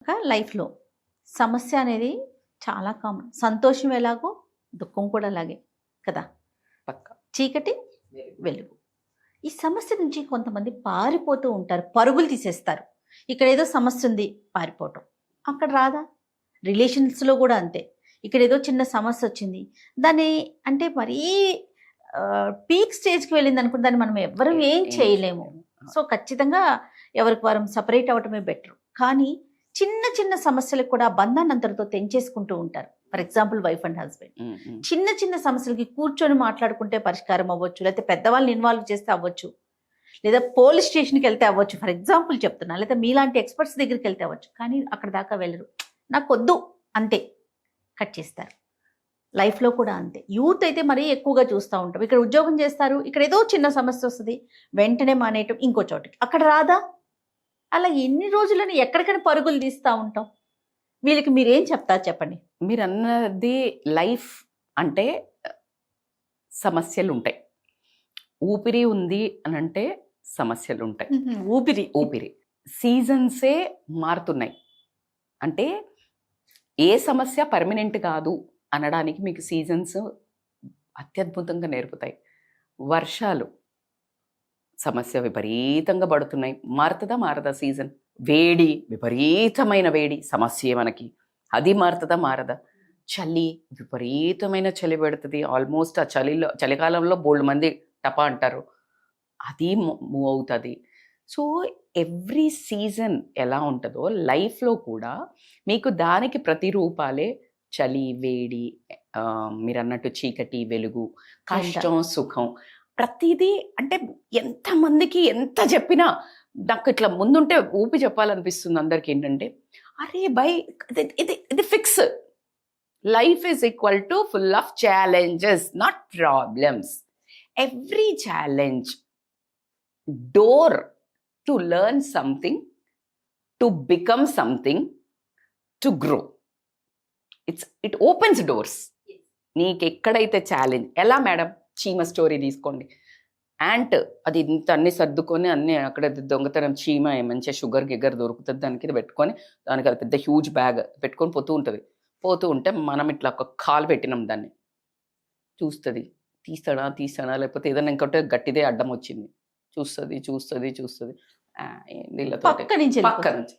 లైఫ్‌లో సమస్య అనేది చాలా కామన్. సంతోషం ఎలాగో దుఃఖం కూడా అలాగే కదా! పక్కా. చీకటి, వెలుగు. ఈ సమస్య నుంచి కొంతమంది పారిపోతూ ఉంటారు. పరుగులు తీసేస్తారు. ఇక్కడేదో సమస్య ఉంది పారిపోవటం. అక్కడ రాదా? రిలేషన్స్‌లో కూడా అంతే. ఇక్కడేదో చిన్న సమస్య వచ్చింది. దాన్ని అంటే మరీ పీక్ స్టేజ్‌కి వెళ్ళిందనుకో దాన్ని మనం ఎవ్వరం ఏం చేయలేము. సో, ఖచ్చితంగా ఎవరికి వారం సెపరేట్ అవ్వటమే బెటర్. కానీ చిన్న చిన్న సమస్యలకు కూడా బంధాన్ని అంతటితో తెంచేసుకుంటూ ఉంటారు. For example wife and husband. చిన్న చిన్న సమస్యలకి కూర్చొని మాట్లాడుకుంటే పరిష్కారం అవ్వచ్చు. లేకపోతే పెద్దవాళ్ళని ఇన్వాల్వ్ చేస్తే అవ్వచ్చు. లేదా పోలీస్ స్టేషన్కి వెళ్తే అవ్వచ్చు. ఫర్ ఎగ్జాంపుల్ చెప్తున్నా. లేదా మీలాంటి ఎక్స్పర్ట్స్ దగ్గరికి వెళ్తే అవ్వచ్చు. కానీ అక్కడ దాకా వెళ్ళరు. నాకొద్దు అంతే కట్ చేస్తారు. లైఫ్లో కూడా అంతే. యూత్ అయితే మరీ ఎక్కువగా చూస్తూ ఉంటాం. ఇక్కడ ఉద్యోగం చేస్తారు. ఇక్కడ ఏదో చిన్న సమస్య వస్తుంది. వెంటనే మానేయటం ఇంకో చోటికి. అక్కడ రాదా? అలా ఎన్ని రోజులని ఎక్కడికైనా పరుగులు తీస్తూ ఉంటాం. వీళ్ళకి మీరేం చెప్తారు చెప్పండి. మీరు అన్నది లైఫ్ అంటే సమస్యలు ఉంటాయి. ఊపిరి ఉంది అని అంటే సమస్యలు ఉంటాయి. ఊపిరి సీజన్సే మారుతున్నాయి. అంటే ఏ సమస్య పర్మనెంట్ కాదు అనడానికి మీకు సీజన్స్ అత్యద్భుతంగా నేర్పుతాయి. వర్షాలు సమస్య విపరీతంగా పడుతున్నాయి. మారదా సీజన్. వేడి విపరీతమైన వేడి సమస్య మనకి. అది మారదా. చలి విపరీతమైన చలి పెడుతుంది. ఆల్మోస్ట్ ఆ చలికాలంలో బోల్డ్ మంది టపా అంటారు. అది మూవ్ అవుతుంది. సో ఎవ్రీ సీజన్ ఎలా ఉంటుందో లైఫ్లో కూడా మీకు దానికి ప్రతిరూపాలే చలి, వేడి, మీరు అన్నట్టు చీకటి, వెలుగు, కష్టం, సుఖం, ప్రతిదీ. అంటే ఎంతమందికి ఎంత చెప్పినా నాకు ఇట్లా ముందుంటే ఊపి చెప్పాలనిపిస్తుంది అందరికి. ఏంటంటే అరే బై ఇది fix. Life is equal to full of challenges, not problems. Every challenge door to learn something, to become something, to grow. It opens doors. నీకు ఎక్కడైతే ఛాలెంజ్, ఎలా మేడం చీమ స్టోరీ తీసుకోండి. యాంట్ అది ఇంత అన్ని సర్దుకొని అన్ని అక్కడ దొంగతనం చీమ మంచిగా షుగర్ గిగ్గర్ దొరుకుతుంది దానికి ఇది పెట్టుకొని, దానికి అది పెద్ద హ్యూజ్ బ్యాగ్ పెట్టుకొని పోతూ ఉంటే మనం ఇట్లా ఒక కాలు పెట్టినాం దాన్ని చూస్తుంది. తీస్తాడా లేకపోతే ఏదైనా ఇంకోటి గట్టిదే అడ్డం వచ్చింది చూస్తుంది. పక్క నుంచి